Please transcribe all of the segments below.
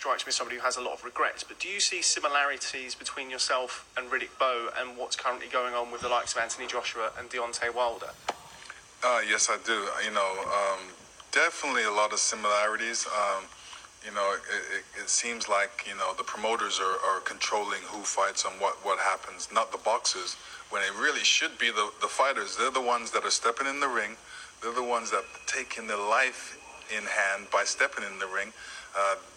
strikes me as somebody who has a lot of regrets, but do you see similarities between yourself and Riddick Bowe and what's currently going on with the likes of Anthony Joshua and Deontay Wilder? Yes, I do. Definitely a lot of similarities. It seems like, the promoters are controlling who fights and what happens, not the boxers, when it really should be the fighters. They're the ones that are stepping in the ring. They're the ones that are taking their life in hand by stepping in the ring.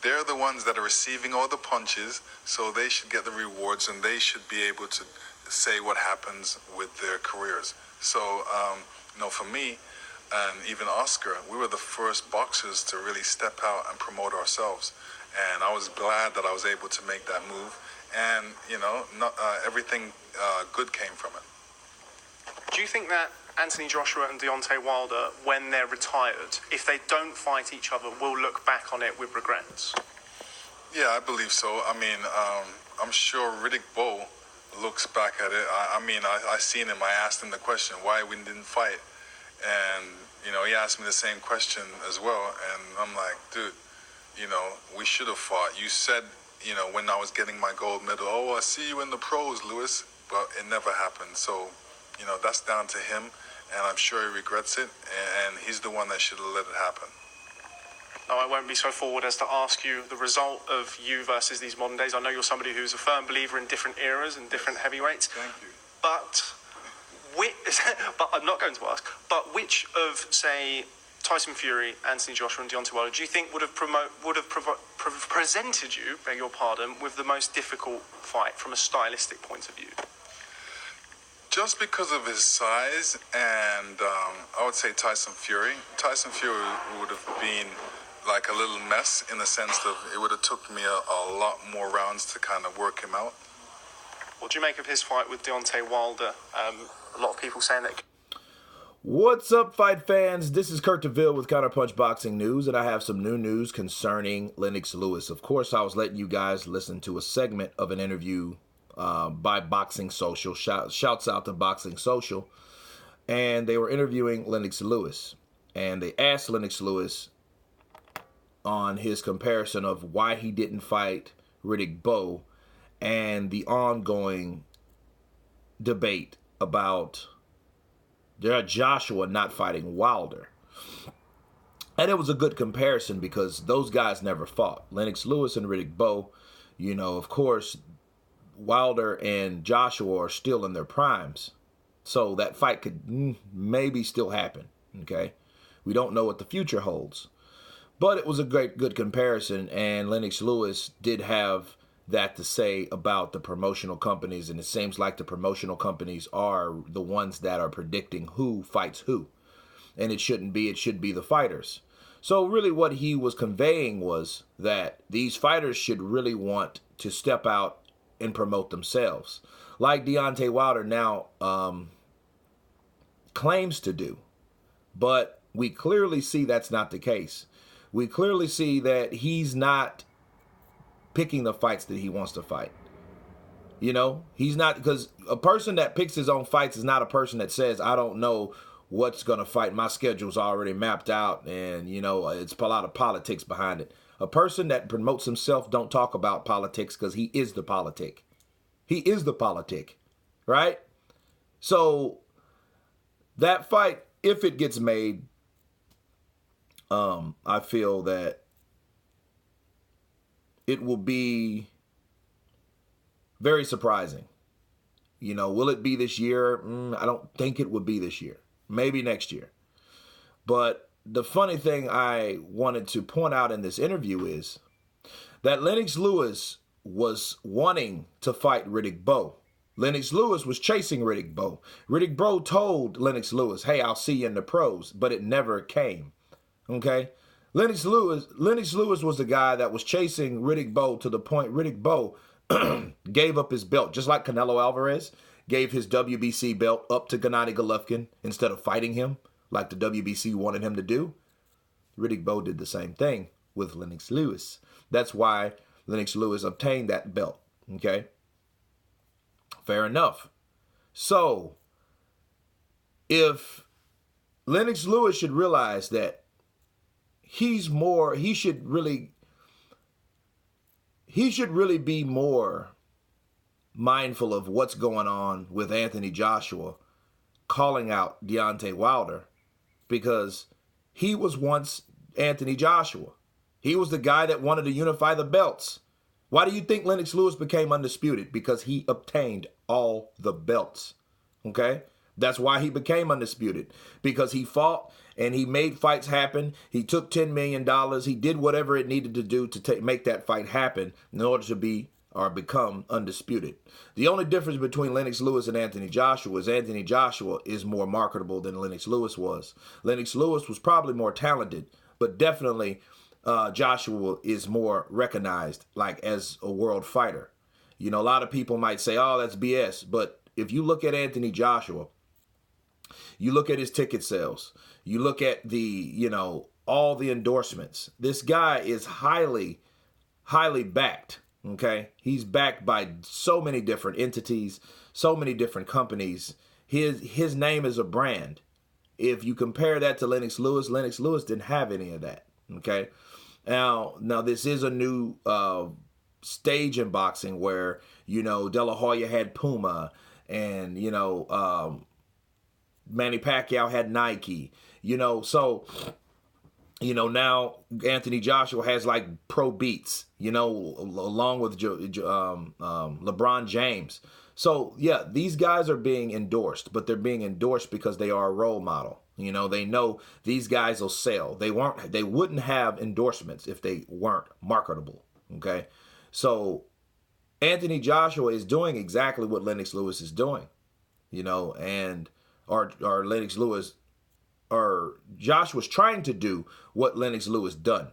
They're the ones that are receiving all the punches, so they should get the rewards and they should be able to say what happens with their careers. So, for me, and even Oscar, we were the first boxers to really step out and promote ourselves. And I was glad that I was able to make that move. And, everything good came from it. Do you think that Anthony Joshua and Deontay Wilder, when they're retired, if they don't fight each other, will look back on it with regrets? Yeah, I believe so. I'm sure Riddick Bowe looks back at it. I seen him. I asked him the question, why we didn't fight? And, he asked me the same question as well. And I'm like, dude, we should have fought. You said, when I was getting my gold medal, I see you in the pros, Lewis. But it never happened. So, that's down to him. And I'm sure he regrets it. And he's the one that should have let it happen. No, I won't be so forward as to ask you the result of you versus these modern days. I know you're somebody who's a firm believer in different eras and different heavyweights. Thank you. But I'm not going to ask. But which of, say, Tyson Fury, Anthony Joshua, and Deontay Wilder do you think would have presented you, beg your pardon, with the most difficult fight from a stylistic point of view? Just because of his size, and I would say Tyson Fury. Tyson Fury would have been like a little mess in the sense of it would have took me a lot more rounds to kind of work him out. What do you make of his fight with Deontay Wilder? A lot of people saying that. What's up, fight fans? This is Kurt DeVille with Counterpunch Boxing News, and I have some new news concerning Lennox Lewis. Of course, I was letting you guys listen to a segment of an interview by Boxing Social. Shouts out to Boxing Social. And they were interviewing Lennox Lewis. And they asked Lennox Lewis on his comparison of why he didn't fight Riddick Bowe and the ongoing debate about Joshua not fighting Wilder. And it was a good comparison because those guys never fought. Lennox Lewis and Riddick Bowe, of course, Wilder and Joshua are still in their primes. So that fight could maybe still happen, okay? We don't know what the future holds. But it was a good comparison, and Lennox Lewis did have that to say about the promotional companies, and it seems like the promotional companies are the ones that are predicting who fights who. And it shouldn't be, it should be the fighters. So really what he was conveying was that these fighters should really want to step out and promote themselves, like Deontay Wilder now claims to do. But we clearly see that's not the case. We clearly see that he's not picking the fights that he wants to fight. He's not, because a person that picks his own fights is not a person that says, I don't know what's going to fight. My schedule's already mapped out, and, it's a lot of politics behind it. A person that promotes himself don't talk about politics because he is the politic. He is the politic, right? So that fight, if it gets made, I feel that it will be very surprising. Will it be this year? I don't think it would be this year. Maybe next year. But the funny thing I wanted to point out in this interview is that Lennox Lewis was wanting to fight Riddick Bowe. Lennox Lewis was chasing Riddick Bowe. Riddick Bowe told Lennox Lewis, hey, I'll see you in the pros, but it never came. Okay? Lennox Lewis was the guy that was chasing Riddick Bowe to the point Riddick Bowe gave up his belt, just like Canelo Alvarez gave his WBC belt up to Gennady Golovkin instead of fighting him like the WBC wanted him to do. Riddick Bowe did the same thing with Lennox Lewis. That's why Lennox Lewis obtained that belt. Okay? Fair enough. So, if Lennox Lewis should realize that he should really he should really be more mindful of what's going on with Anthony Joshua calling out Deontay Wilder, because he was once Anthony Joshua. He was the guy that wanted to unify the belts. Why do you think Lennox Lewis became undisputed? Because he obtained all the belts. Okay? That's why he became undisputed. Because he fought and he made fights happen. He took $10 million. He did whatever it needed to do to make that fight happen in order to be or become undisputed. The only difference between Lennox Lewis and Anthony Joshua is Anthony Joshua is more marketable than Lennox Lewis was. Lennox Lewis was probably more talented, but definitely Joshua is more recognized like as a world fighter. You know, a lot of people might say, oh, that's BS. But if you look at Anthony Joshua, you look at his ticket sales, you look at the, you know, all the endorsements. This guy is highly, highly backed. Okay, he's backed by so many different entities, so many different companies. His name is a brand. If you compare that to Lennox Lewis didn't have any of that. Okay, now this is a new stage in boxing where, you know, Dela Hoya had Puma, and, you know, Manny Pacquiao had Nike. You know, so, you know, now Anthony Joshua has like Pro Beats, you know, along with LeBron James. So, yeah, these guys are being endorsed, but they're being endorsed because they are a role model. You know, they know these guys will sell. They wouldn't have endorsements if they weren't marketable. Okay. So Anthony Joshua is doing exactly what Lennox Lewis is doing, you know, and or Lennox Lewis or Joshua's trying to do what Lennox Lewis done,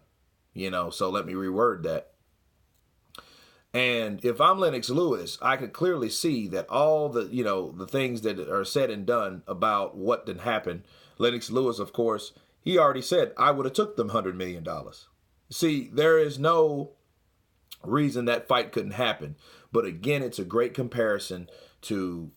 you know. So let me reword that. And if I'm Lennox Lewis, I could clearly see that all the, you know, the things that are said and done about what did happen. Lennox Lewis, of course, he already said, I would have took them $100 million. See, there is no reason that fight couldn't happen. But again, it's a great comparison to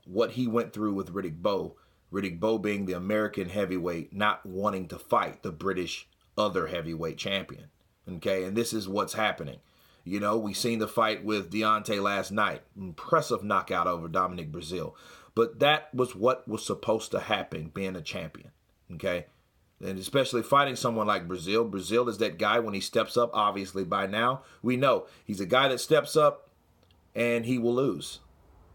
what he went through with Riddick Bowe. Riddick Bowe being the American heavyweight, not wanting to fight the British other heavyweight champion. Okay, and this is what's happening. You know, we seen the fight with Deontay last night. Impressive knockout over Dominic Breazeale. But that was what was supposed to happen, being a champion. Okay? And especially fighting someone like Breazeale. Breazeale is that guy when he steps up, obviously by now, we know he's a guy that steps up and he will lose.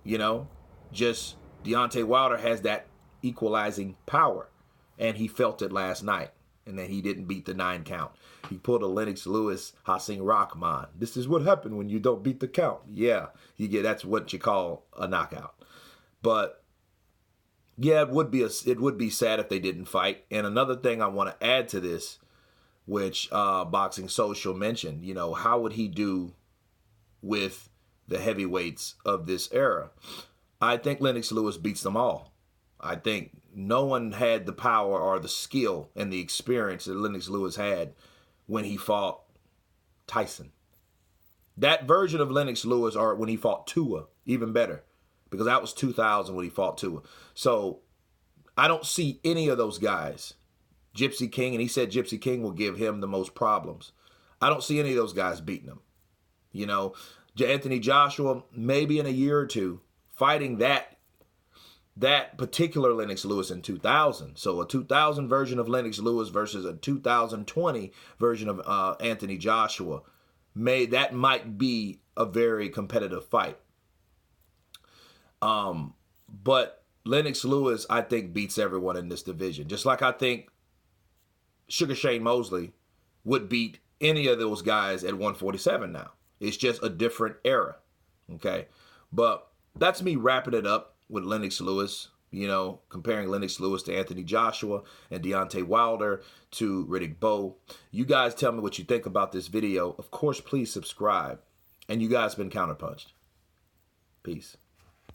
You know? Just Deontay Wilder has that equalizing power. And he felt it last night. And then he didn't beat the 9 count. He pulled a Lennox Lewis, Hassan Rahman. This is what happened when you don't beat the count. Yeah, that's what you call a knockout. But yeah, it would be sad if they didn't fight. And another thing I want to add to this, which Boxing Social mentioned, you know, how would he do with the heavyweights of this era? I think Lennox Lewis beats them all. I think no one had the power or the skill and the experience that Lennox Lewis had when he fought Tyson. That version of Lennox Lewis, or when he fought Tua, even better, because that was 2000 when he fought Tua. So I don't see any of those guys. Gypsy King, and he said Gypsy King will give him the most problems. I don't see any of those guys beating him. You know, Anthony Joshua, maybe in a year or two, fighting that particular Lennox Lewis in 2000. So a 2000 version of Lennox Lewis versus a 2020 version of Anthony Joshua. That might be a very competitive fight. But Lennox Lewis, I think, beats everyone in this division. Just like I think Sugar Shane Mosley would beat any of those guys at 147 now. It's just a different era. Okay? But that's me wrapping it up with Lennox Lewis, you know, comparing Lennox Lewis to Anthony Joshua and Deontay Wilder to Riddick Bowe. You guys tell me what you think about this video. Of course, please subscribe. And you guys been counterpunched. Peace.